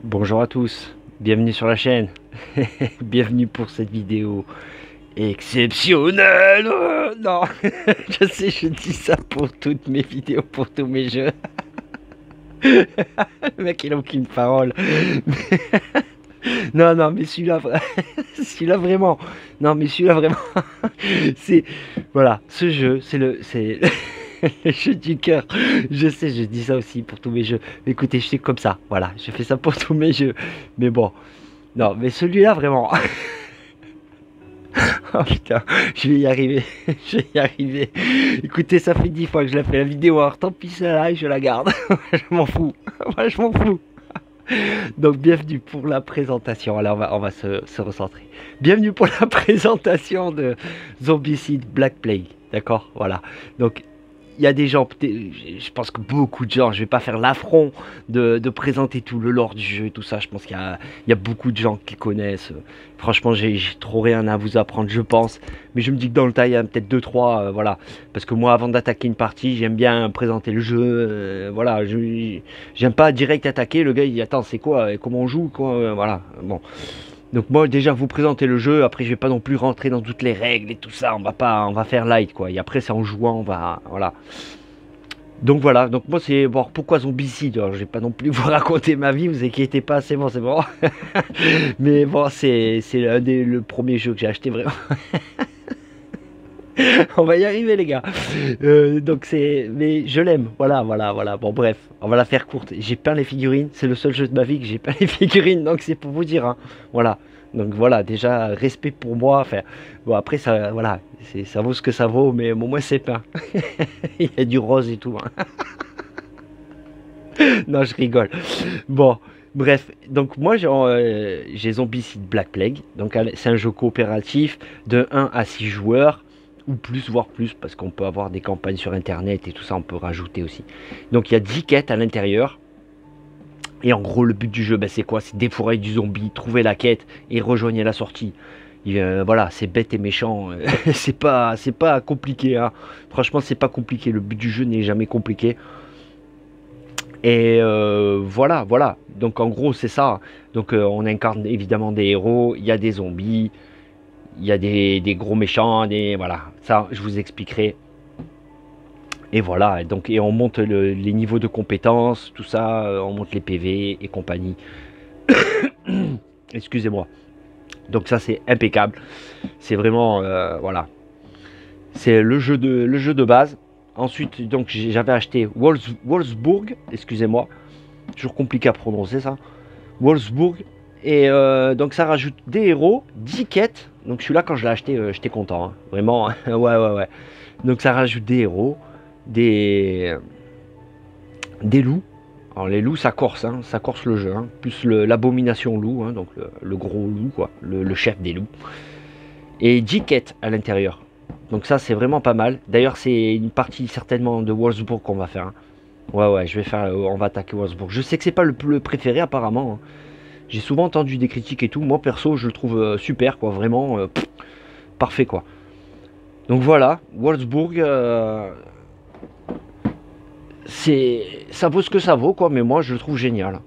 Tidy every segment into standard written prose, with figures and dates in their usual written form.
Bonjour à tous, bienvenue sur la chaîne, bienvenue pour cette vidéo exceptionnelle. Non, je sais, je dis ça pour toutes mes vidéos, pour tous mes jeux. Le mec il a aucune parole. Non, non, mais celui-là, celui-là vraiment, non, mais celui-là vraiment, c'est, voilà, ce jeu, c'est le jeu du cœur. Je sais, je dis ça aussi pour tous mes jeux. Mais écoutez, je suis comme ça, voilà, je fais ça pour tous mes jeux. Mais bon, non, mais celui-là vraiment. Oh putain, je vais y arriver, je vais y arriver. Écoutez, ça fait 10 fois que je la fais la vidéo, alors tant pis, celle-là, je la garde. Je m'en fous, moi je m'en fous. Donc bienvenue pour la présentation. Alors on va se recentrer. Bienvenue pour la présentation de Zombicide Black Plague. D'accord, voilà. Donc il y a des gens, je pense que beaucoup de gens, je vais pas faire l'affront de présenter tout le lore du jeu, tout ça. Je pense qu'il y a beaucoup de gens qui connaissent. Franchement, j'ai trop rien à vous apprendre, je pense. Mais je me dis que dans le tas, il y a peut-être deux trois, voilà. Parce que moi, avant d'attaquer une partie, j'aime bien présenter le jeu. Voilà, j'aime pas direct attaquer. Le gars, il dit attends, c'est quoi, comment on joue, quoi, voilà. Bon. Donc moi déjà vous présenter le jeu, après je vais pas non plus rentrer dans toutes les règles et tout ça, on va faire light quoi. Et après c'est en jouant, on va voilà. Donc voilà, donc moi c'est bon, pourquoi Zombicide? Alors, je vais pas non plus vous raconter ma vie, vous inquiétez pas, c'est bon, c'est bon. Mais bon, c'est le premier jeu que j'ai acheté vraiment. On va y arriver les gars. Donc c'est, mais je l'aime. Voilà, voilà, voilà. Bon bref, on va la faire courte. J'ai peint les figurines. C'est le seul jeu de ma vie que j'ai peint les figurines. Donc c'est pour vous dire. Hein. Voilà. Donc voilà, déjà respect pour moi. Enfin, bon après ça, voilà, ça vaut ce que ça vaut, mais au moins c'est peint. Il y a du rose et tout. Hein. Non, je rigole. Bon. Bref, donc moi j'ai Zombicide Black Plague, donc c'est un jeu coopératif de 1 à 6 joueurs, ou plus, voire plus, parce qu'on peut avoir des campagnes sur internet et tout ça, on peut rajouter aussi. Donc il y a 10 quêtes à l'intérieur, et en gros le but du jeu, ben, c'est quoi? C'est défourailler du zombie, trouver la quête et rejoindre la sortie. Et, voilà, c'est bête et méchant, c'est pas compliqué, hein. Franchement c'est pas compliqué, le but du jeu n'est jamais compliqué. Et voilà, voilà. Donc en gros c'est ça. Donc on incarne évidemment des héros, il y a des zombies, il y a des gros méchants, voilà. Ça je vous expliquerai. Et voilà, donc et on monte les niveaux de compétences, tout ça, on monte les PV et compagnie. Excusez-moi. Donc ça c'est impeccable. C'est vraiment voilà. C'est le jeu de base. Ensuite donc j'avais acheté Wolfsburg, excusez-moi. Toujours compliqué à prononcer ça. Wolfsburg. Et donc ça rajoute des héros, 10 quêtes. Donc celui-là quand je l'ai acheté, j'étais content. Hein. Vraiment, hein. Ouais, ouais, ouais. Donc ça rajoute des héros, des loups. Alors les loups ça corse, hein, ça corse le jeu. Hein. Plus l'abomination loup, hein, donc le gros loup, quoi, le chef des loups. Et 10 quêtes à l'intérieur. Donc ça c'est vraiment pas mal. D'ailleurs c'est une partie certainement de Wolfsburg qu'on va faire. Hein. Ouais, ouais, je vais faire, on va attaquer Wolfsburg. Je sais que c'est pas le préféré apparemment. Hein. J'ai souvent entendu des critiques et tout. Moi perso, je le trouve super, quoi. Vraiment parfait, quoi. Donc voilà, Wolfsburg, ça vaut ce que ça vaut, quoi. Mais moi, je le trouve génial.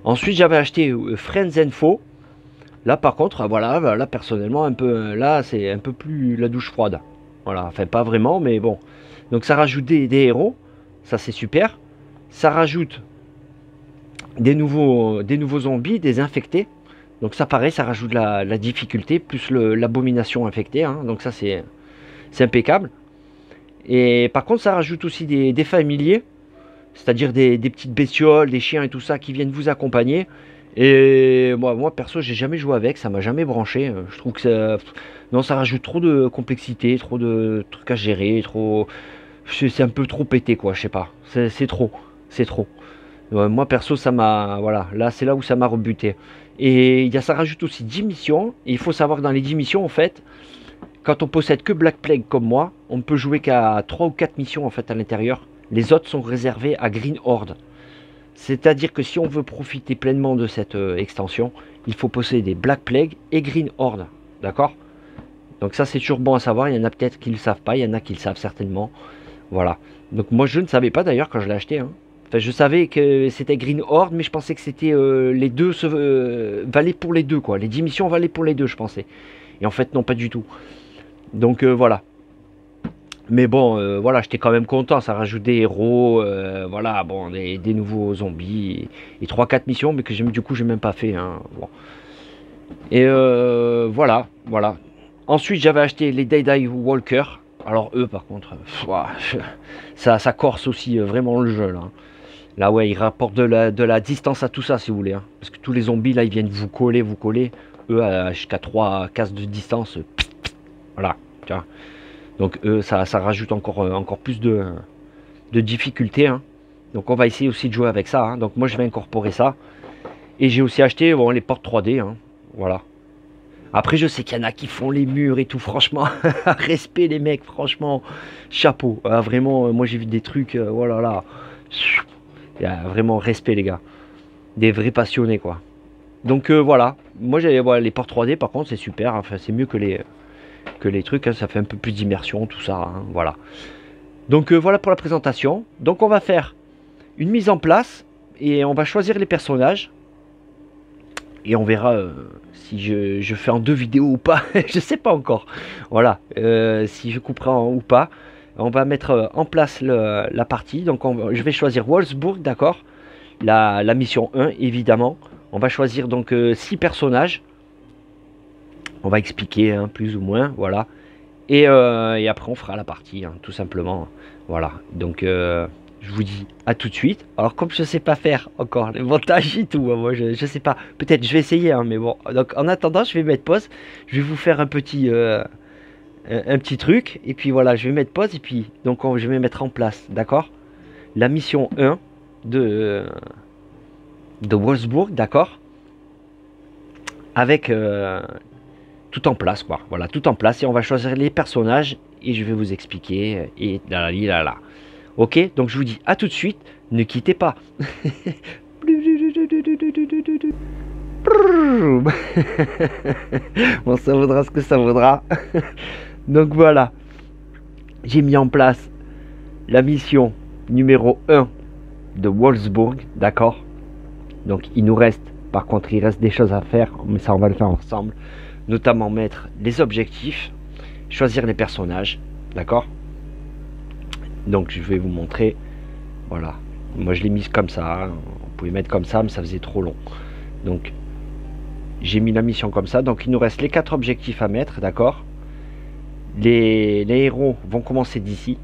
Ensuite, j'avais acheté Friends Info. Là, par contre, voilà, là personnellement, un peu, là, c'est un peu plus la douche froide. Voilà, enfin pas vraiment, mais bon. Donc ça rajoute des héros, ça c'est super. Ça rajoute des nouveaux zombies, des infectés. Donc ça pareil, ça rajoute la difficulté, plus l'abomination infectée. Hein. Donc ça c'est impeccable. Et par contre ça rajoute aussi des familiers, c'est-à-dire des petites bestioles, des chiens et tout ça qui viennent vous accompagner. Et moi perso j'ai jamais joué avec, ça m'a jamais branché. Je trouve que non, ça rajoute trop de complexité, trop de trucs à gérer, trop... C'est un peu trop pété quoi, je sais pas. C'est trop, c'est trop. Moi perso ça m'a, voilà, là c'est là où ça m'a rebuté. Et ça rajoute aussi 10 missions. Et il faut savoir que dans les 10 missions en fait, quand on possède que Black Plague comme moi, on ne peut jouer qu'à 3 ou 4 missions en fait à l'intérieur. Les autres sont réservées à Green Horde. C'est-à-dire que si on veut profiter pleinement de cette extension, il faut posséder Black Plague et Green Horde. D'accord? Donc ça c'est toujours bon à savoir, il y en a peut-être qui ne le savent pas, il y en a qui le savent certainement. Voilà. Donc moi je ne savais pas d'ailleurs quand je l'ai acheté. Hein. Enfin, je savais que c'était Green Horde, mais je pensais que c'était les deux valaient pour les deux, quoi. Les 10 missions valaient pour les deux, je pensais. Et en fait, non, pas du tout. Donc voilà. Mais bon, voilà, j'étais quand même content. Ça rajoute des héros, voilà, bon, des nouveaux zombies et 3-4 missions, mais que du coup, j'ai même pas fait. Hein, bon. Et voilà, voilà. Ensuite, j'avais acheté les Day Walker. Alors eux, par contre, ça corse aussi vraiment le jeu là. Là, ouais, ils rapportent de la distance à tout ça, si vous voulez. Hein. Parce que tous les zombies, là, ils viennent vous coller, vous coller. Eux, jusqu'à 3 cases de distance. Voilà, tu vois. Donc eux, ça rajoute encore plus de difficulté. Hein. Donc on va essayer aussi de jouer avec ça. Hein. Donc moi, je vais incorporer ça. Et j'ai aussi acheté bon, les portes 3D. Hein. Voilà. Après, je sais qu'il y en a qui font les murs et tout. Franchement, respect les mecs. Franchement, chapeau. Vraiment, moi, j'ai vu des trucs. Oh là là. Il y a vraiment respect, les gars. Des vrais passionnés, quoi. Donc voilà. Moi, j'ai les portes 3D, par contre, c'est super. Enfin, c'est mieux que les trucs. Hein. Ça fait un peu plus d'immersion, tout ça. Hein. Voilà. Donc voilà pour la présentation. Donc on va faire une mise en place. Et on va choisir les personnages. Et on verra si je fais en 2 vidéos ou pas. Je sais pas encore. Voilà. Si je couperai ou pas. On va mettre en place la partie. Donc je vais choisir Wolfsburg, d'accord. La mission 1, évidemment. On va choisir donc 6 personnages. On va expliquer hein, plus ou moins. Voilà. Et après on fera la partie, hein, tout simplement. Voilà. Donc je vous dis à tout de suite. Alors comme je sais pas faire encore le montage et tout, hein, moi je sais pas. Peut-être je vais essayer, hein, mais bon. Donc en attendant, je vais mettre pause. Je vais vous faire un petit truc. Et puis voilà, je vais mettre pause. Et puis donc je vais mettre en place, d'accord. La mission 1 de Wolfsburg, d'accord. Avec tout en place, quoi. Voilà, tout en place. Et on va choisir les personnages. Et je vais vous expliquer. Et là. Ok, donc je vous dis à tout de suite, ne quittez pas. Bon, ça vaudra ce que ça vaudra. Donc voilà, j'ai mis en place la mission numéro 1 de Wolfsburg, d'accord. Donc il nous reste, par contre il reste des choses à faire, mais ça on va le faire ensemble. Notamment mettre les objectifs, choisir les personnages, d'accord. Donc je vais vous montrer. Voilà. Moi je l'ai mis comme ça. Hein. On pouvait mettre comme ça, mais ça faisait trop long. Donc j'ai mis la mission comme ça. Donc il nous reste les 4 objectifs à mettre, d'accord. Les héros vont commencer d'ici.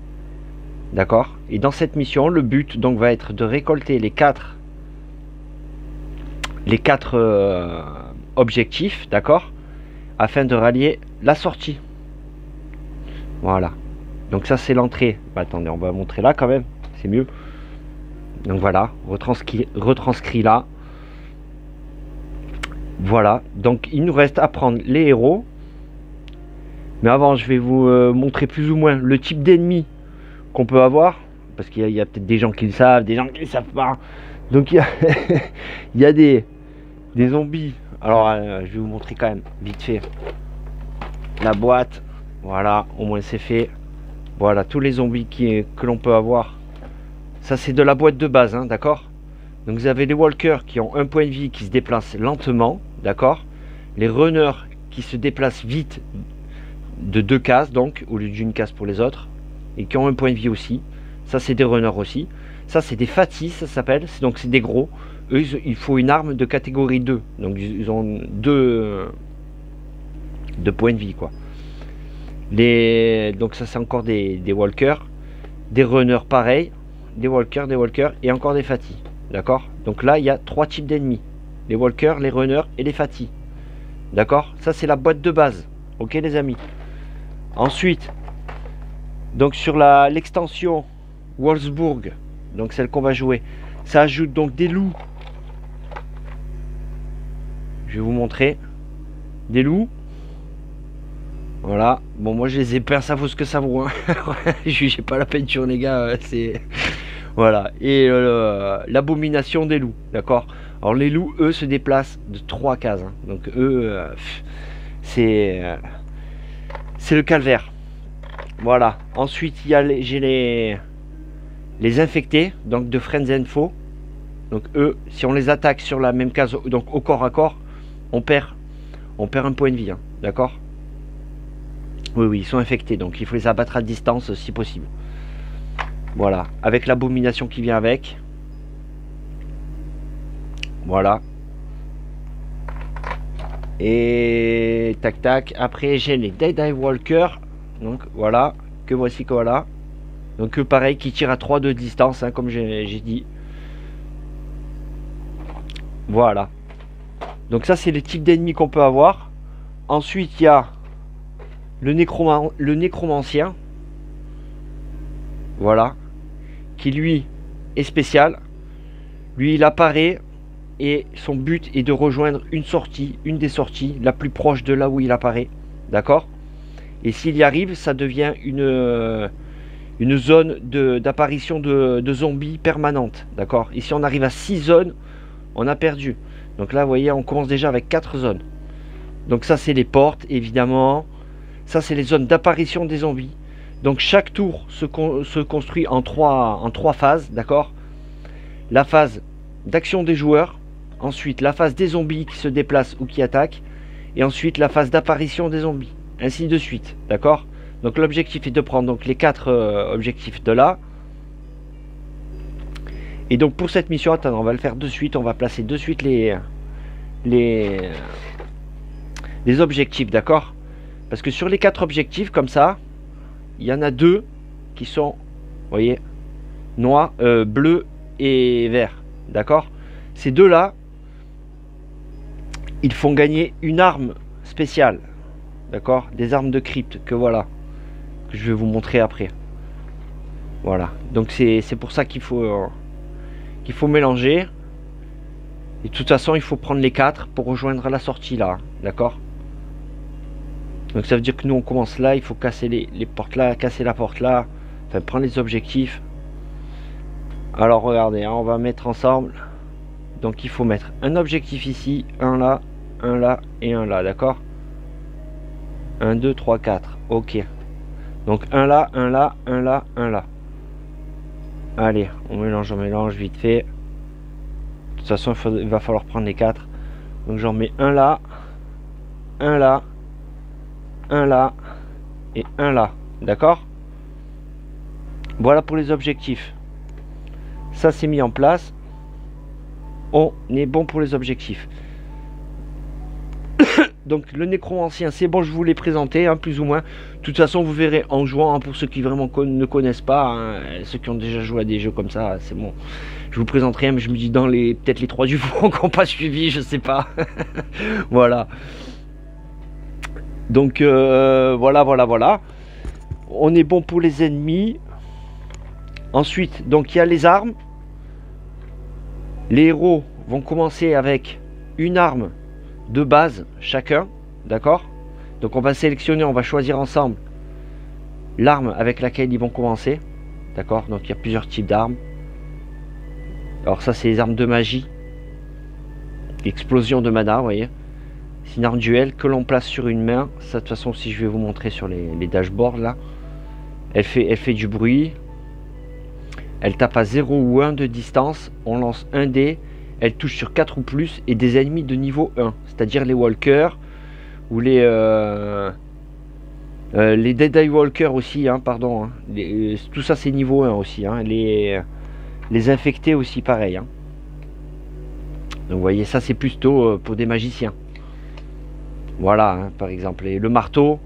D'accord. Et dans cette mission, le but donc va être de récolter les 4 objectifs, d'accord, afin de rallier la sortie. Voilà. Donc ça c'est l'entrée. Bah, attendez, on va montrer là quand même, c'est mieux. Donc voilà, retranscrit là. Voilà, donc il nous reste à prendre les héros. Mais avant je vais vous montrer plus ou moins le type d'ennemi qu'on peut avoir. Parce qu'il y a peut-être des gens qui le savent, des gens qui ne le savent pas. Donc il y a des zombies. Alors je vais vous montrer quand même vite fait la boîte. Voilà, au moins c'est fait. Voilà, tous les zombies que l'on peut avoir. Ça, c'est de la boîte de base, hein, d'accord. Donc, vous avez les walkers qui ont un point de vie qui se déplacent lentement, d'accord. Les runners qui se déplacent vite de 2 cases, donc, au lieu d'une case pour les autres. Et qui ont un point de vie aussi. Ça, c'est des runners aussi. Ça, c'est des fatis, ça s'appelle. Donc, c'est des gros. Eux, il faut une arme de catégorie 2. Donc, ils ont 2 points de vie, quoi. Donc ça c'est encore des walkers, des runners pareil, des walkers et encore des fatis, d'accord. Donc là il y a 3 types d'ennemis, les walkers, les runners et les fatis, d'accord. Ça c'est la boîte de base, ok les amis. Ensuite, donc sur l'extension Wolfsburg, donc celle qu'on va jouer, ça ajoute donc des loups. Je vais vous montrer des loups. Voilà, bon moi je les ai peints, ça vaut ce que ça vaut, hein. J'ai pas la peinture les gars, c'est... Voilà, et l'abomination des loups, d'accord. Alors les loups, eux, se déplacent de 3 cases, hein. Donc eux, c'est le calvaire. Voilà, ensuite j'ai les infectés, donc de Friends Info. Donc eux, si on les attaque sur la même case, donc au corps à corps, on perd un point de vie, hein, d'accord? Oui, oui, ils sont infectés, donc il faut les abattre à distance si possible. Voilà, avec l'abomination qui vient avec. Voilà. Et tac tac. Après j'ai les Dead Eye Walker. Donc voilà, que voici que voilà. Donc eux pareil qui tirent à 3 de distance, hein, comme j'ai dit. Voilà. Donc ça c'est les types d'ennemis qu'on peut avoir. Ensuite il y a le nécromancien. Voilà. Qui lui est spécial. Lui il apparaît et son but est de rejoindre une des sorties la plus proche de là où il apparaît. D'accord? Et s'il y arrive, ça devient une zone d'apparition de zombies permanente. D'accord? Et si on arrive à 6 zones, on a perdu. Donc là, vous voyez, on commence déjà avec 4 zones. Donc ça, c'est les portes, évidemment. Ça, c'est les zones d'apparition des zombies. Donc chaque tour se construit en trois phases. D'accord? La phase d'action des joueurs. Ensuite, la phase des zombies qui se déplacent ou qui attaquent. Et ensuite, la phase d'apparition des zombies. Ainsi de suite. D'accord? Donc l'objectif est de prendre donc, les 4 objectifs de là. Et donc pour cette mission, attends, on va le faire de suite. On va placer de suite les objectifs. D'accord? Parce que sur les 4 objectifs, comme ça, il y en a 2 qui sont, vous voyez, noir, bleu et vert. D'accord? Ces deux-là, ils font gagner une arme spéciale. D'accord? Des armes de crypte que voilà. Que je vais vous montrer après. Voilà. Donc c'est pour ça qu'il faut mélanger. Et de toute façon, il faut prendre les 4 pour rejoindre la sortie là. D'accord? Donc ça veut dire que nous on commence là. Il faut casser les portes là, casser la porte là. Enfin, prendre les objectifs. Alors regardez, hein, on va mettre ensemble. Donc il faut mettre un objectif ici, un là et un là, d'accord? 1, 2, 3, 4, ok. Donc un là, un là, un là, un là. Allez, on mélange vite fait. De toute façon, il va falloir prendre les 4. Donc j'en mets un là, un là, un là et un là, d'accord? Voilà pour les objectifs. Ça c'est mis en place. On est bon pour les objectifs. Donc le nécromancien, c'est bon, je vous l'ai présenté, hein, plus ou moins. De toute façon, vous verrez en jouant, hein, pour ceux qui vraiment ne connaissent pas, hein, ceux qui ont déjà joué à des jeux comme ça, c'est bon. Je vous présenterai, mais je me dis dans peut-être les 3 du fond qui n'ont pas suivi, je sais pas. Voilà. Donc voilà. On est bon pour les ennemis. Ensuite, donc il y a les armes. Les héros vont commencer avec une arme de base chacun, d'accord? Donc on va sélectionner, on va choisir ensemble l'arme avec laquelle ils vont commencer, d'accord? Donc il y a plusieurs types d'armes. Alors ça c'est les armes de magie, explosion de mana, vous voyez. C'est une arme duel que l'on place sur une main. Ça de toute façon, si je vais vous montrer sur les dashboards là, elle fait du bruit. Elle tape à 0 ou 1 de distance. On lance un dé. Elle touche sur 4 ou plus et des ennemis de niveau 1. C'est-à-dire les walkers ou les Dead Eye Walker aussi, hein, pardon. Hein. Tout ça c'est niveau 1 aussi. Hein. Les infectés aussi pareil. Hein. Donc vous voyez, ça c'est plutôt pour des magiciens. Voilà, hein, par exemple. Et le marteau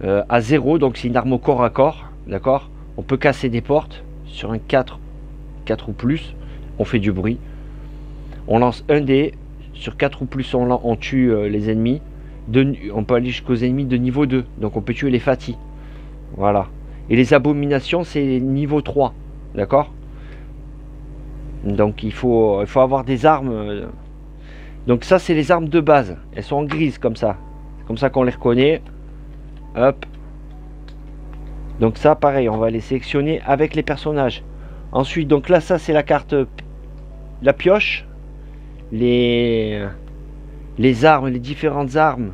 à 0, donc c'est une arme au corps à corps. D'accord? On peut casser des portes. Sur un 4 ou plus, on fait du bruit. On lance un dé. Sur 4 ou plus, on tue les ennemis. On peut aller jusqu'aux ennemis de niveau 2. Donc on peut tuer les fatis. Voilà. Et les abominations, c'est niveau 3. D'accord? Donc il faut avoir des armes. Donc ça, c'est les armes de base. Elles sont en grise comme ça. C'est comme ça qu'on les reconnaît. Hop. Donc ça, pareil, on va les sélectionner avec les personnages. Ensuite, donc là, ça, c'est la carte, la pioche. Les armes, les différentes armes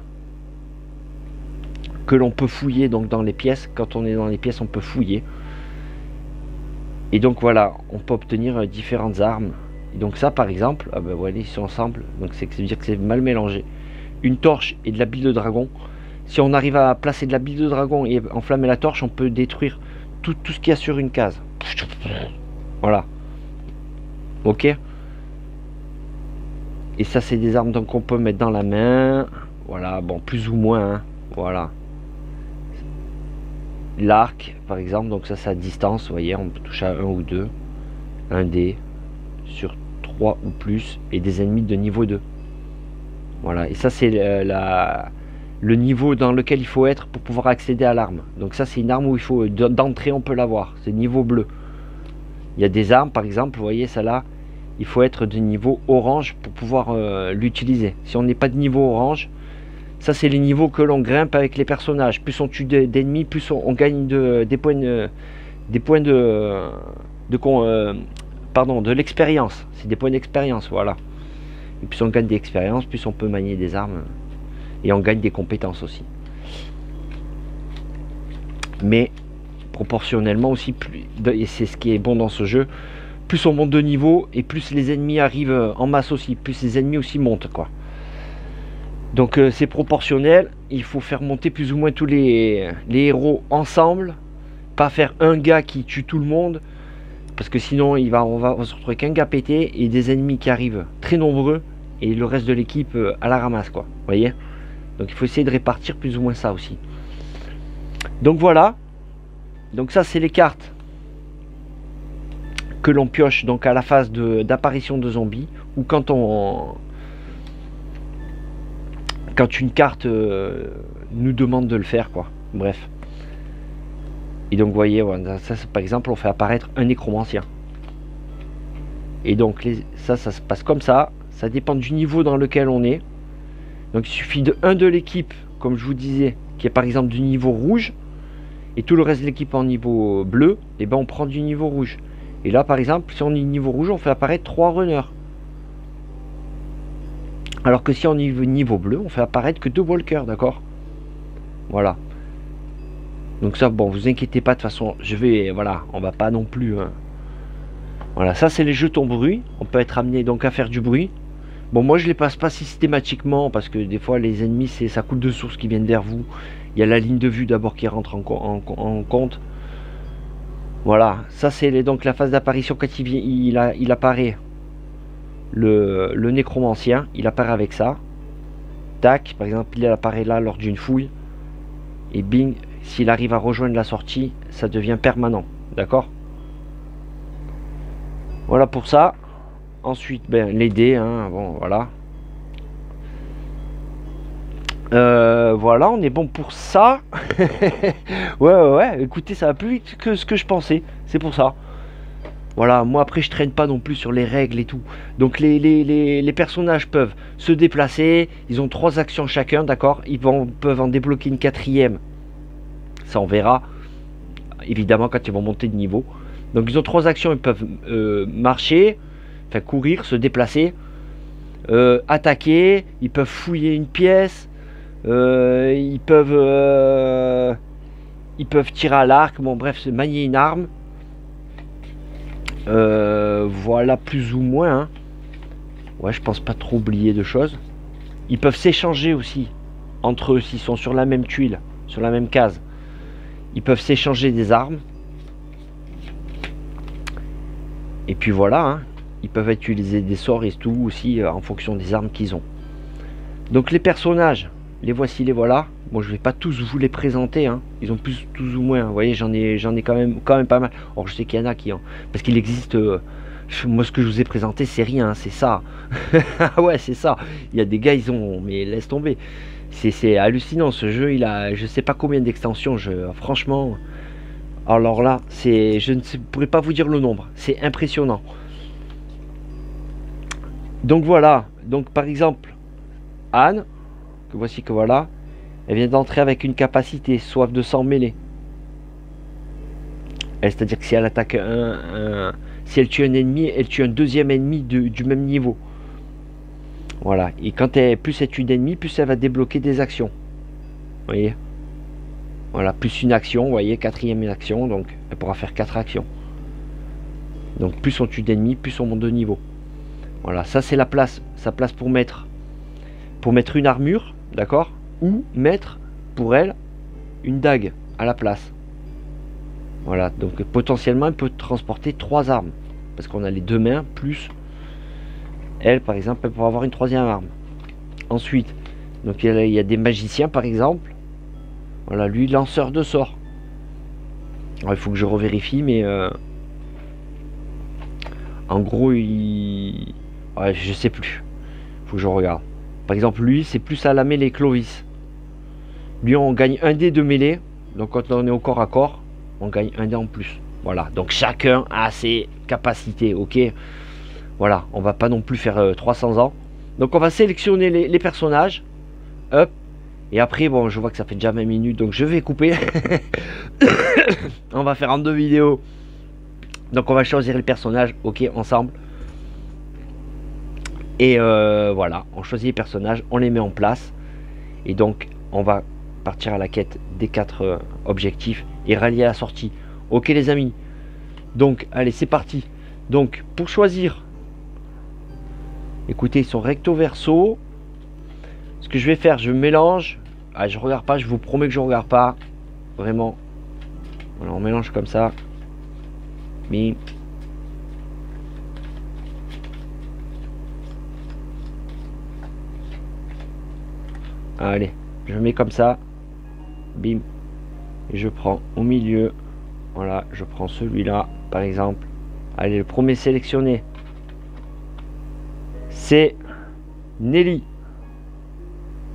que l'on peut fouiller donc dans les pièces. Quand on est dans les pièces, on peut fouiller. Et donc voilà, on peut obtenir différentes armes. Et donc ça par exemple, ah ben voilà, ils sont ensemble, donc ça veut dire que c'est mal mélangé. Une torche et de la bile de dragon. Si on arrive à placer de la bile de dragon et enflammer la torche, on peut détruire tout ce qu'il y a sur une case. Voilà. Ok. Et ça c'est des armes donc qu'on peut mettre dans la main. Voilà, bon, plus ou moins, hein. Voilà. L'arc, par exemple, donc ça c'est à distance, vous voyez, on peut toucher à 1 ou 2. Un dé sur 3 ou plus, et des ennemis de niveau 2. Voilà, et ça c'est le niveau dans lequel il faut être pour pouvoir accéder à l'arme. Donc ça c'est une arme où il faut, d'entrée on peut l'avoir, c'est niveau bleu. Il y a des armes, par exemple, vous voyez, celle-là, il faut être de niveau orange pour pouvoir l'utiliser. Si on n'est pas de niveau orange, ça c'est les niveaux que l'on grimpe avec les personnages. Plus on tue d'ennemis, plus on gagne des points de l'expérience. C'est des points d'expérience, voilà. Et plus on gagne d'expérience, plus on peut manier des armes. Et on gagne des compétences aussi. Mais proportionnellement aussi, et c'est ce qui est bon dans ce jeu, plus on monte de niveau et plus les ennemis arrivent en masse aussi, plus les ennemis aussi montent, quoi. Donc c'est proportionnel, il faut faire monter plus ou moins tous les héros ensemble, pas faire un gars qui tue tout le monde, parce que sinon on va se retrouver qu'un gars pété et des ennemis qui arrivent très nombreux et le reste de l'équipe à la ramasse, quoi, vous voyez. Donc il faut essayer de répartir plus ou moins ça aussi. Donc voilà, donc ça c'est les cartes que l'on pioche donc à la phase d'apparition de zombies, ou quand une carte nous demande de le faire, quoi. Bref. Et donc vous voyez, voilà, ça par exemple on fait apparaître un nécromancien. Et donc ça se passe comme ça. Ça dépend du niveau dans lequel on est. Donc il suffit de un de l'équipe, comme je vous disais, qui est par exemple du niveau rouge, et tout le reste de l'équipe en niveau bleu, et ben on prend du niveau rouge. Et là par exemple, si on est niveau rouge, on fait apparaître 3 runners. Alors que si on est niveau bleu, on fait apparaître que 2 walkers, d'accord? Voilà. Donc ça, bon, vous inquiétez pas, de toute façon, voilà, on va pas non plus... Hein. Voilà, ça c'est les jetons bruit. On peut être amené donc à faire du bruit. Bon, moi je les passe pas systématiquement, parce que des fois les ennemis, ça coule de source qui viennent vers vous. Il y a la ligne de vue d'abord qui rentre en compte. Voilà, ça c'est donc la phase d'apparition quand il apparaît. Le nécromancien, il apparaît avec ça. Tac, par exemple, il apparaît là lors d'une fouille. Et bing, s'il arrive à rejoindre la sortie, ça devient permanent. D'accord? Voilà pour ça. Ensuite, ben, les dés, hein, bon, voilà. Voilà, on est bon pour ça. ouais, écoutez, ça va plus vite que ce que je pensais. C'est pour ça. Voilà, moi après je traîne pas non plus sur les règles et tout. Donc les personnages peuvent se déplacer. Ils ont 3 actions chacun, d'accord. Peuvent en débloquer une 4e. Ça on verra. Évidemment quand ils vont monter de niveau. Donc ils ont 3 actions, ils peuvent marcher, enfin courir, se déplacer, attaquer, ils peuvent fouiller une pièce, ils peuvent tirer à l'arc, bon bref, manier une arme. Voilà plus ou moins, hein. Ouais, je pense pas trop oublier de choses. Ils peuvent s'échanger aussi entre eux s'ils sont sur la même tuile, sur la même case. Ils peuvent s'échanger des armes. Et puis voilà, hein. Ils peuvent utiliser des sorts et tout aussi en fonction des armes qu'ils ont. Donc les personnages, les voici, les voilà. Bon, je vais pas tous vous les présenter, hein. Ils ont plus ou moins, vous voyez, j'en ai quand même pas mal. Or je sais qu'il y en a qui ont, parce qu'il existe, moi ce que je vous ai présenté c'est rien, c'est ça. Ouais, c'est ça. Il y a des gars, ils ont, mais laisse tomber. C'est hallucinant ce jeu, il a je sais pas combien d'extensions, franchement. Alors là, je ne pourrais pas vous dire le nombre, c'est impressionnant. Donc voilà, donc par exemple Anne, que voici que voilà, elle vient d'entrer avec une capacité soif de sang mêlée. C'est-à-dire que si elle attaque si elle tue un ennemi, elle tue un deuxième ennemi du même niveau. Voilà, et quand plus elle tue d'ennemis, plus elle va débloquer des actions. Vous voyez? Voilà, plus une action, vous voyez, 4e action, donc elle pourra faire 4 actions. Donc plus on tue d'ennemis, plus on monte de niveau. Voilà, ça c'est la place. Sa place pour mettre une armure, d'accord, ou mettre pour elle une dague à la place. Voilà, donc potentiellement elle peut transporter 3 armes. Parce qu'on a les 2 mains, plus elle par exemple, elle pourra avoir une 3e arme. Ensuite, donc il y a des magiciens par exemple. Voilà, lui lanceur de sorts. Alors, il faut que je revérifie, mais en gros ouais, je sais plus. Faut que je regarde. Par exemple, lui, c'est plus à la mêlée, Clovis. Lui, on gagne 1 dé de mêlée. Donc quand on est au corps à corps, on gagne 1 dé en plus. Voilà, donc chacun a ses capacités, ok. Voilà, on va pas non plus faire 300 ans. Donc on va sélectionner les personnages. Hop. Et après, bon, je vois que ça fait déjà 20 minutes, donc je vais couper. On va faire en 2 vidéos. Donc on va choisir les personnages, ok, ensemble. Et voilà, on choisit les personnages, on les met en place. Et donc, on va partir à la quête des 4 objectifs et rallier à la sortie. Ok les amis. Donc, allez, c'est parti. Donc, pour choisir, écoutez, ils sont recto verso. Ce que je vais faire, je mélange. Ah, je regarde pas, je vous promets que je regarde pas. Vraiment. Voilà, on mélange comme ça. Mais allez, je mets comme ça. Bim. Et je prends au milieu. Voilà, je prends celui-là, par exemple. Allez, le premier sélectionné, c'est Nelly.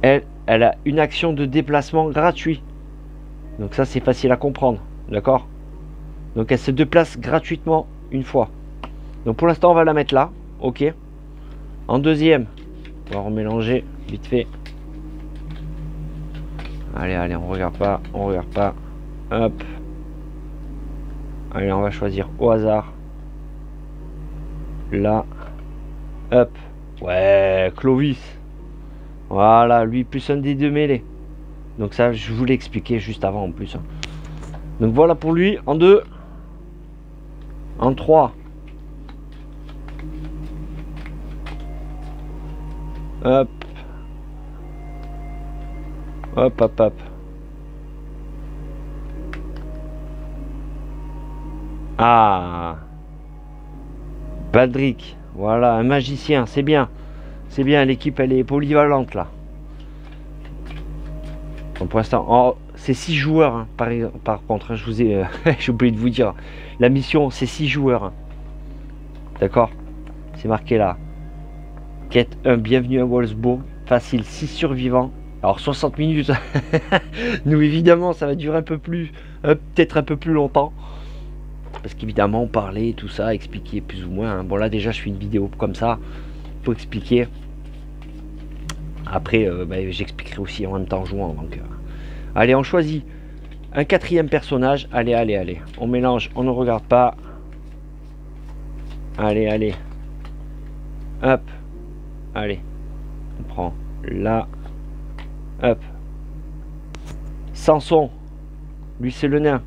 Elle a une action de déplacement gratuit. Donc ça, c'est facile à comprendre. D'accord? Donc elle se déplace gratuitement une fois. Donc pour l'instant, on va la mettre là. Ok. En deuxième, on va remélanger vite fait. Allez, allez, on regarde pas. On regarde pas. Hop. Allez, on va choisir au hasard. Là. Hop. Ouais, Clovis. Voilà, lui plus un des 2 mêlés. Donc ça, je vous l'ai expliqué juste avant en plus. Donc voilà pour lui. En 2. En 3. Hop. Hop, hop, hop. Ah. Baldric. Voilà, un magicien, c'est bien. C'est bien, l'équipe elle est polyvalente là. Donc, pour l'instant, oh, c'est 6 joueurs hein, par contre, hein, je vous ai j'ai oublié de vous dire. La mission c'est 6 joueurs. Hein. D'accord? C'est marqué là. Quête 1, bienvenue à Wolfsburg. Facile, 6 survivants. Alors 60 minutes. Nous évidemment ça va durer un peu plus. Peut-être un peu plus longtemps. Parce qu'évidemment on parlait tout ça, expliquer plus ou moins. Hein. Bon là déjà je fais une vidéo comme ça. Pour expliquer. Après j'expliquerai aussi en même temps en jouant. Donc, allez, on choisit un 4e personnage. Allez, allez, allez. On mélange, on ne regarde pas. Allez, allez. Hop. Allez. On prend là. Hop. Samson. Lui c'est le nain.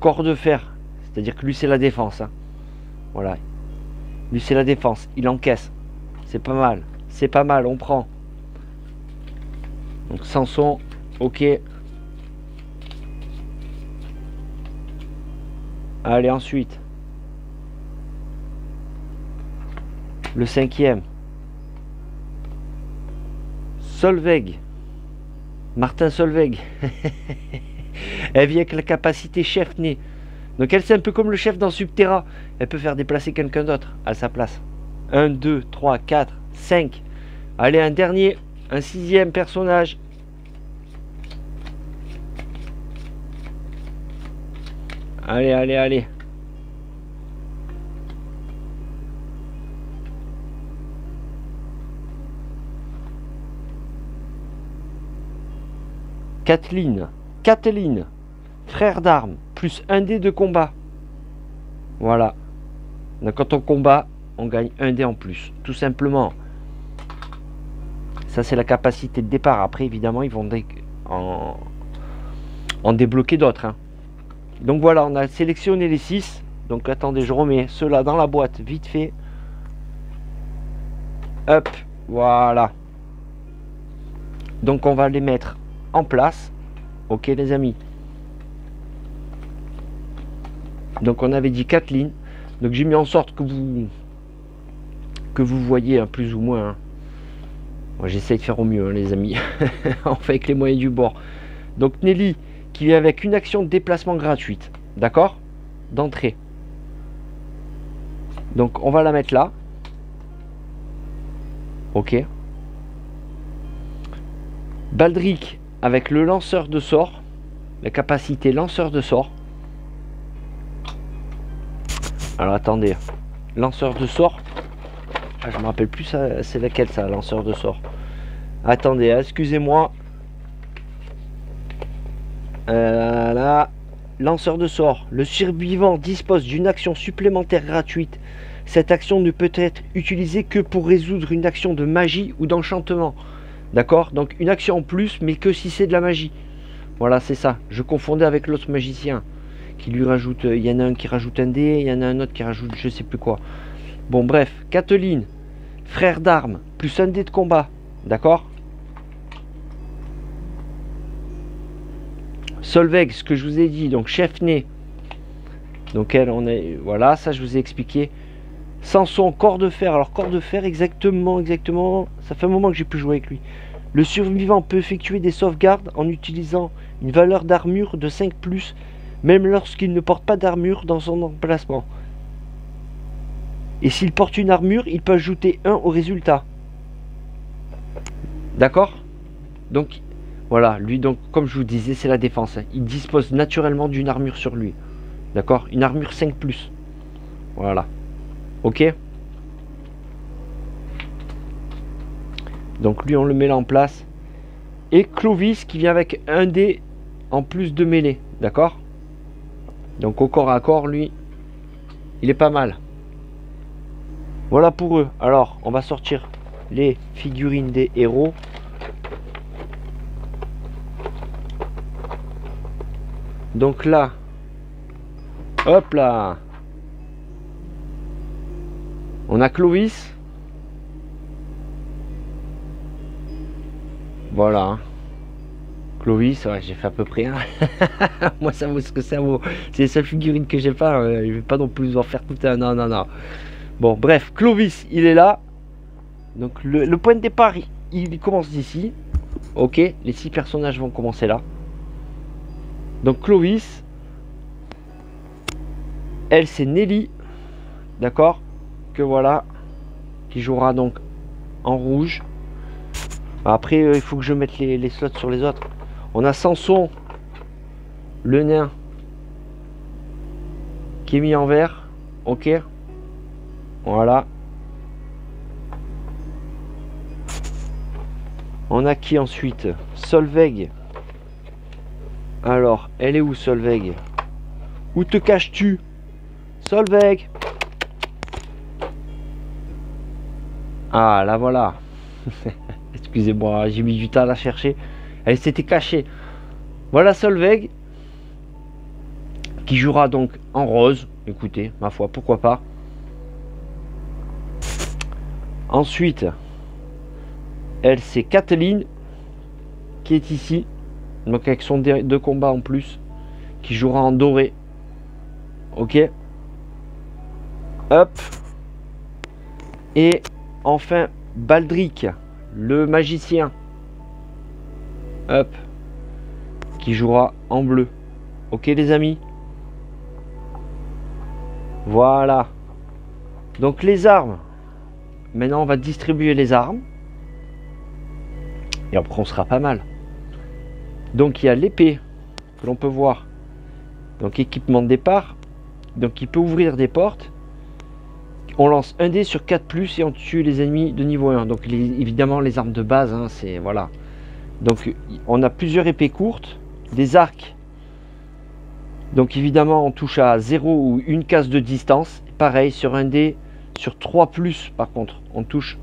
Corps de fer. C'est-à-dire que lui c'est la défense. Hein. Voilà. Lui c'est la défense. Il encaisse. C'est pas mal. C'est pas mal. On prend. Donc Samson. Ok. Allez, ensuite. Le 5e. Solveig. Martin Solveig. Elle vient avec la capacité chef né. Donc elle c'est un peu comme le chef dans Subterra. Elle peut faire déplacer quelqu'un d'autre à sa place. 1, 2, 3, 4, 5. Allez, un dernier. Un 6e personnage. Allez, allez, allez. Kathleen, frère d'armes, plus 1 dé de combat. Voilà. Donc quand on combat, on gagne 1 dé en plus, tout simplement. Ça c'est la capacité de départ. Après évidemment ils vont en débloquer d'autres. Hein. Donc voilà, on a sélectionné les 6. Donc attendez, je remets ceux-là dans la boîte, vite fait. Hop, voilà. Donc on va les mettre en place. Ok les amis. Donc on avait dit 4 lignes. Donc j'ai mis en sorte que vous voyez hein, plus ou moins. Hein. Moi j'essaye de faire au mieux hein, les amis. On fait avec les moyens du bord. Donc Nelly qui vient avec une action de déplacement gratuite. D'accord? D'entrée. Donc on va la mettre là. Ok. Baldric avec le lanceur de sort. La capacité lanceur de sort. Alors attendez. Lanceur de sort. Ah, je me rappelle plus ça. C'est laquelle ça, lanceur de sort. Attendez, excusez-moi. Là. Lanceur de sort. Le survivant dispose d'une action supplémentaire gratuite. Cette action ne peut être utilisée que pour résoudre une action de magie ou d'enchantement. D'accord? Donc une action en plus, mais que si c'est de la magie. Voilà, c'est ça. Je confondais avec l'autre magicien. Qui lui rajoute... Il y en a un qui rajoute un dé, il y en a un autre qui rajoute je sais plus quoi. Bon, bref. Kathleen, frère d'armes, plus un dé de combat. D'accord? Solveig, ce que je vous ai dit, donc chef né. Donc elle, on est... Voilà, ça je vous ai expliqué. Samson, corps de fer. Alors corps de fer, exactement. Ça fait un moment que j'ai pu jouer avec lui. Le survivant peut effectuer des sauvegardes en utilisant une valeur d'armure de 5+, même lorsqu'il ne porte pas d'armure dans son emplacement. Et s'il porte une armure, il peut ajouter 1 au résultat. D'accord? Donc, voilà, lui, donc, comme je vous disais, c'est la défense. Hein. Il dispose naturellement d'une armure sur lui. D'accord? Une armure 5+. Voilà. Ok? Donc lui on le met là en place. Et Clovis qui vient avec un dé en plus de mêlée. D'accord? Donc au corps à corps lui, il est pas mal. Voilà pour eux. Alors on va sortir les figurines des héros. Donc là, hop là, on a Clovis. Voilà. Clovis, ouais, j'ai fait à peu près un. Moi, ça vaut ce que ça vaut. C'est les seules figurines que j'ai pas. Je vais pas non plus en faire tout un. Non, non, non. Bon, bref, Clovis, il est là. Donc, le point de départ, il commence d'ici. Ok, les 6 personnages vont commencer là. Donc, Clovis. Elle, c'est Nelly. D'accord? Que voilà. Qui jouera donc en rouge. Après, il faut que je mette les slots sur les autres. On a Samson, le nain, qui est mis en vert. Ok. Voilà. On a qui ensuite? Solveig. Alors, elle est où Solveig? Où te caches-tu? Solveig. Ah, là voilà. Excusez-moi, j'ai mis du temps à la chercher. Elle s'était cachée. Voilà Solveig. Qui jouera donc en rose. Écoutez, ma foi, pourquoi pas. Ensuite, elle c'est Kathleen. Qui est ici. Donc avec son dé de combat en plus. Qui jouera en doré. Ok. Hop. Et enfin, Baldric. Le magicien. Hop. Qui jouera en bleu. Ok les amis. Voilà. Donc les armes. Maintenant on va distribuer les armes. Et après on sera pas mal. Donc il y a l'épée. Que l'on peut voir. Donc équipement de départ. Donc il peut ouvrir des portes. On lance un dé sur 4+, et on tue les ennemis de niveau 1. Donc évidemment les armes de base, hein, c'est voilà. Donc on a plusieurs épées courtes, des arcs. Donc évidemment on touche à 0 ou une case de distance. Pareil sur un dé, sur 3+, par contre, on touche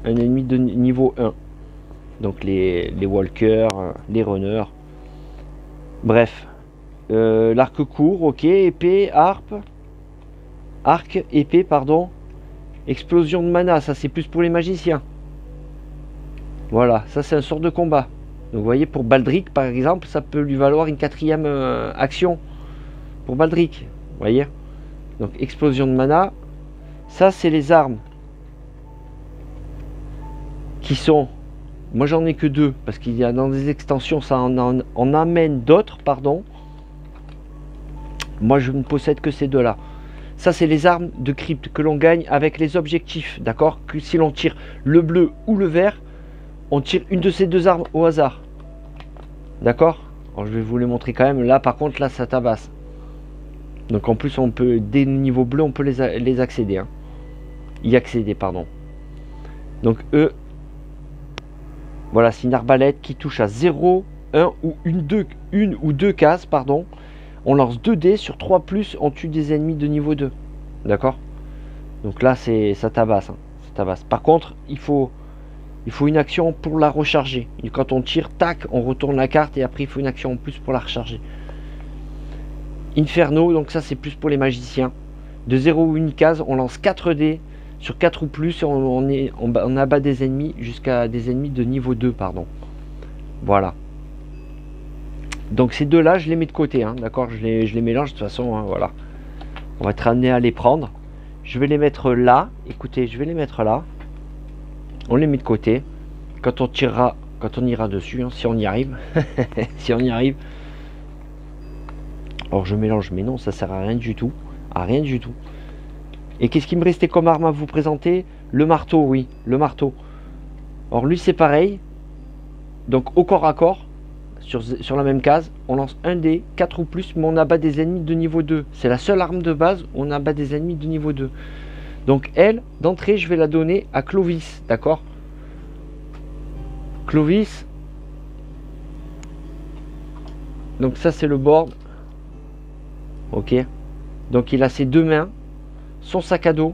un ennemi de niveau 1. Donc les walkers, les runners. Bref. L'arc court, ok, épée, harpe. Arc, épée, pardon. Explosion de mana, ça c'est plus pour les magiciens. Voilà, ça c'est un sort de combat. Donc vous voyez, pour Baldric par exemple, ça peut lui valoir une 4e action. Pour Baldric, vous voyez. Donc explosion de mana. Ça c'est les armes. Qui sont... Moi j'en ai que 2, parce qu'il y a dans des extensions, ça en amène d'autres, pardon. Moi je ne possède que ces 2 là. Ça c'est les armes de crypte que l'on gagne avec les objectifs, d'accord. Que si l'on tire le bleu ou le vert, on tire une de ces 2 armes au hasard. D'accord. Je vais vous les montrer quand même. Là par contre, là ça tabasse. Donc en plus on peut, dès le niveau bleu, on peut les accéder. Hein. Y accéder, pardon. Donc eux, voilà, c'est une arbalète qui touche à 0, 1 ou une ou deux cases, pardon. On lance 2 dés sur 3+, on tue des ennemis de niveau 2. D'accord. Donc là, ça tabasse. Hein. Ça tabasse. Par contre, il faut une action pour la recharger. Et quand on tire, tac, on retourne la carte et après, il faut une action en plus pour la recharger. Inferno, donc ça, c'est plus pour les magiciens. De 0 ou une case, on lance 4 dés. Sur 4 ou plus, on abat des ennemis jusqu'à des ennemis de niveau 2, pardon. Voilà. Donc ces 2 là, je les mets de côté, hein, d'accord, je les mélange de toute façon, hein, voilà. On va être amené à les prendre. Je vais les mettre là, écoutez, je vais les mettre là. On les met de côté. Quand on tirera, quand on ira dessus, hein, si on y arrive. Si on y arrive. Alors je mélange, mais non, ça sert à rien du tout. À rien du tout. Et qu'est-ce qui me restait comme arme à vous présenter? Le marteau, oui, le marteau. Alors lui c'est pareil. Donc au corps à corps, sur la même case, on lance 1 dé, 4 ou plus, mais on abat des ennemis de niveau 2. C'est la seule arme de base où on abat des ennemis de niveau 2. Donc elle, d'entrée, je vais la donner à Clovis, d'accord. Clovis. Donc ça c'est le board. Ok. Donc il a ses 2 mains. Son sac à dos.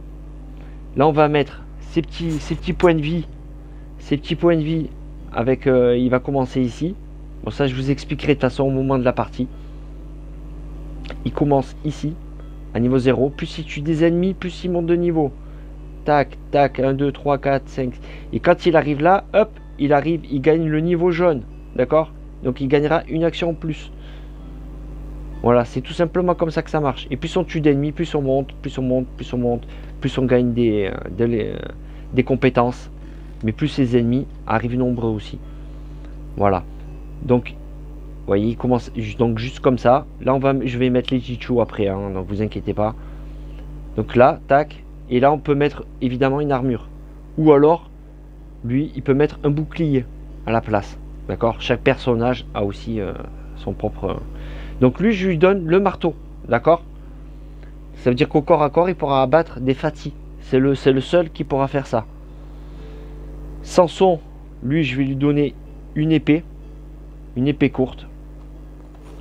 Là on va mettre ses petits points de vie. Ses petits points de vie avec il va commencer ici. Bon ça je vous expliquerai de toute façon au moment de la partie. Il commence ici à niveau 0. Plus il tue des ennemis, plus il monte de niveau. Tac, tac, 1, 2, 3, 4, 5. Et quand il arrive là, hop, il gagne le niveau jaune. D'accord. Donc il gagnera une action en plus. Voilà, c'est tout simplement comme ça que ça marche. Et plus on tue d'ennemis, plus on monte, plus on monte, plus on monte, plus on gagne des compétences. Mais plus les ennemis arrivent nombreux aussi. Voilà. Donc, vous voyez, il commence donc juste comme ça. Là, je vais mettre les Chichou après, hein, donc vous inquiétez pas. Donc là, tac. Et là, on peut mettre évidemment une armure. Ou alors, lui, il peut mettre un bouclier à la place. D'accord. Chaque personnage a aussi son propre... Donc lui, je lui donne le marteau, d'accord. Ça veut dire qu'au corps à corps, il pourra abattre des fatis. C'est le seul qui pourra faire ça. Samson, lui, je vais lui donner une épée courte.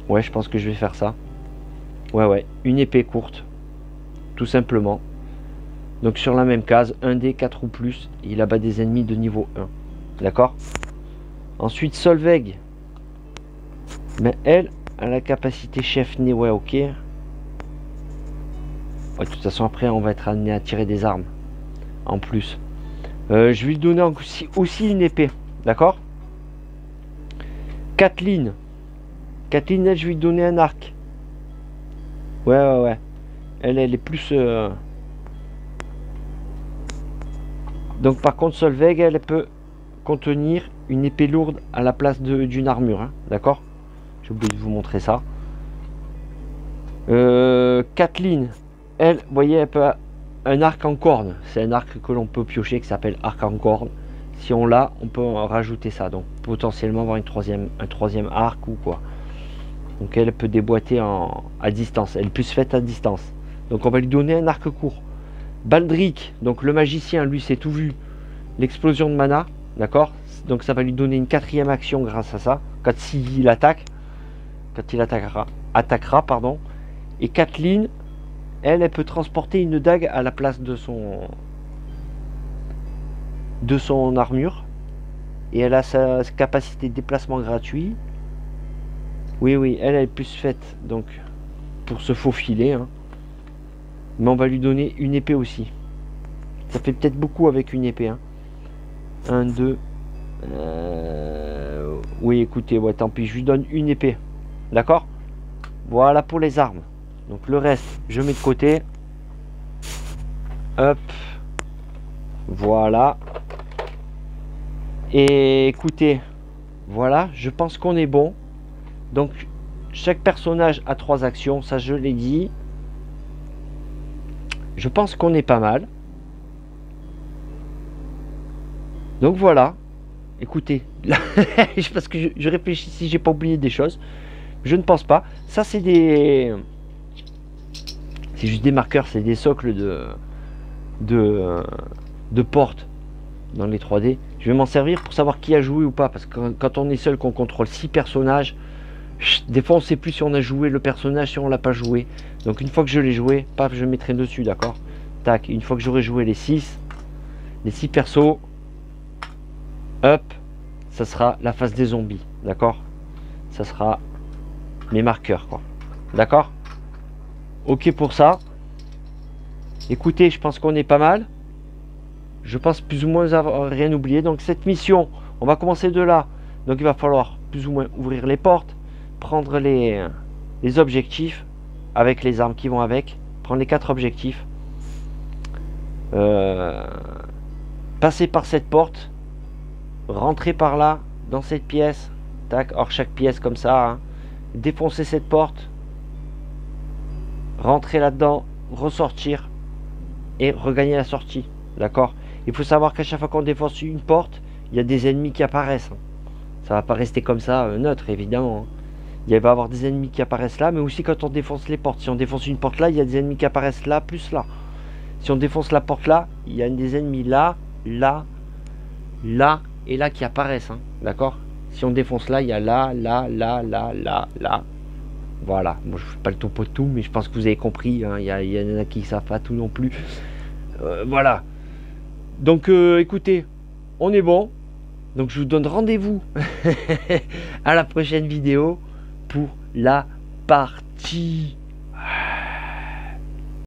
Ouais, je pense que je vais faire ça. Ouais, une épée courte, tout simplement. Donc sur la même case, 1 dé 4 ou plus, il abat des ennemis de niveau 1. D'accord. Ensuite, Solveig. Mais elle... à la capacité chef né, ouais, ok. Ouais, de toute façon, après, on va être amené à tirer des armes. En plus. Je vais lui donner aussi une épée. D'accord. Kathleen. Kathleen, elle, je vais lui donner un arc. Ouais. Elle est plus... Donc, par contre, Solveig, elle peut contenir une épée lourde à la place d'une armure. Hein, d'accord. J'ai oublié de vous montrer ça. Kathleen, elle, vous voyez, elle peut un arc en corne. C'est un arc que l'on peut piocher qui s'appelle arc en corne. Si on l'a, on peut rajouter ça. Donc potentiellement avoir un troisième arc ou quoi. Donc elle peut déboîter à distance. Elle est plus faite à distance. Donc on va lui donner un arc court. Baldric, donc le magicien, lui c'est tout vu. L'explosion de mana, d'accord. Donc ça va lui donner une 4e action grâce à ça. Quand il attaque. Quand il attaquera, pardon. Et Kathleen, elle peut transporter une dague à la place de son armure. Et elle a sa capacité de déplacement gratuit. Oui, elle est plus faite donc pour se faufiler. Hein. Mais on va lui donner une épée aussi. Ça fait peut-être beaucoup avec une épée. Hein. 1, 2. Oui, écoutez, ouais, tant pis, je lui donne une épée. D'accord? Voilà pour les armes. Donc le reste, je mets de côté. Hop. Voilà. Et écoutez, voilà, je pense qu'on est bon. Donc, chaque personnage a 3 actions, ça je l'ai dit. Je pense qu'on est pas mal. Donc voilà. Écoutez, parce que je réfléchis si j'ai pas oublié des choses. Je ne pense pas. Ça c'est des... C'est juste des marqueurs, c'est des socles de portes dans les 3D. Je vais m'en servir pour savoir qui a joué ou pas. Parce que quand on est seul, qu'on contrôle 6 personnages, des fois on sait plus si on a joué le personnage, si on l'a pas joué. Donc une fois que je l'ai joué, paf, je mettrai dessus, d'accord? Tac, une fois que j'aurai joué les 6 persos, hop, ça sera la phase des zombies, d'accord? Ça sera mes marqueurs, quoi. D'accord? Ok pour ça. Écoutez, je pense qu'on est pas mal. Je pense plus ou moins avoir rien oublié. Donc cette mission, on va commencer de là. Donc il va falloir plus ou moins ouvrir les portes, prendre les objectifs avec les armes qui vont avec, prendre les 4 objectifs, passer par cette porte, rentrer par là dans cette pièce, tac, hors chaque pièce comme ça, hein, défoncer cette porte, rentrer là-dedans, ressortir et regagner la sortie, d'accord? Il faut savoir qu'à chaque fois qu'on défonce une porte, il y a des ennemis qui apparaissent. Ça va pas rester comme ça neutre, évidemment. Il va y avoir des ennemis qui apparaissent là, mais aussi quand on défonce les portes. Si on défonce une porte là, il y a des ennemis qui apparaissent là, plus là. Si on défonce la porte là, il y a des ennemis là, là, là et là qui apparaissent. Hein, d'accord? Si on défonce là, il y a là, là, là, là, là, là. Voilà. Bon, je ne fais pas le topo de tout, mais je pense que vous avez compris. Hein, il y en a qui ne savent pas tout non plus. Voilà. Donc, écoutez, on est bon. Donc, je vous donne rendez-vous à la prochaine vidéo pour la partie